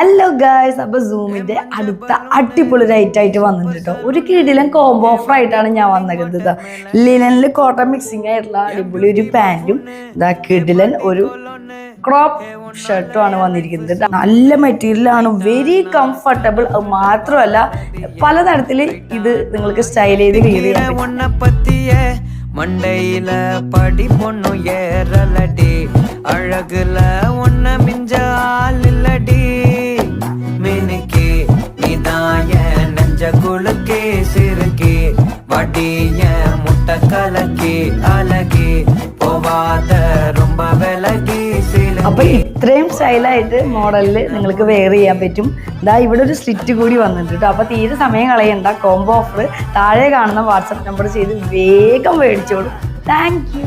Hello guys, അപ്പോൾ സൂമിൻ്റെ അടുത്ത അടിപൊളി റേറ്റ് ആയിട്ട് വന്നിട്ടുണ്ട് കേട്ടോ. ഒരു കിടിലൻ കോംബോ ഓഫർ ആയിട്ടാണ് ഞാൻ വന്നിരിക്കുന്നത്. ലിനനിൽ കോട്ടൺ മിക്സിംഗ് ആയിട്ടുള്ള അടിപൊളി ഒരു പാൻറ്റും കിടിലൻ ഒരു ക്രോപ്പ് ഷർട്ടും ആണ് വന്നിരിക്കുന്നത്. നല്ല മെറ്റീരിയലാണ്, വെരി കംഫർട്ടബിൾ. അത് മാത്രമല്ല പലതരത്തിൽ ഇത് നിങ്ങൾക്ക് സ്റ്റൈൽ ചെയ്ത് വിയർ ചെയ്യാൻ. மண்டையில படி பொண்ணு ஏறலடி அழகுல ஒன்ன மிஞ்ச ஆள் இல்லடி மினுக்கி நீதாய நெஞ்ச குலுக்கி சிறுக்கி வடிய முட்டை கலக்கி அழகி போவாத ரொம்ப விலகி. അപ്പൊ ഇത്രയും സ്റ്റൈലായിട്ട് മോഡലിൽ നിങ്ങൾക്ക് വെയർ ചെയ്യാൻ പറ്റും. ഇതാ ഇവിടെ ഒരു സ്ലിറ്റ് കൂടി വന്നിട്ടുണ്ട്. അപ്പൊ തീരെ സമയം കളയണ്ട. കോംബോ ഓഫർ താഴെ കാണുന്ന വാട്സപ്പ് നമ്പർ ചെയ്ത് വേഗം മേടിച്ചോളൂ. Thank you.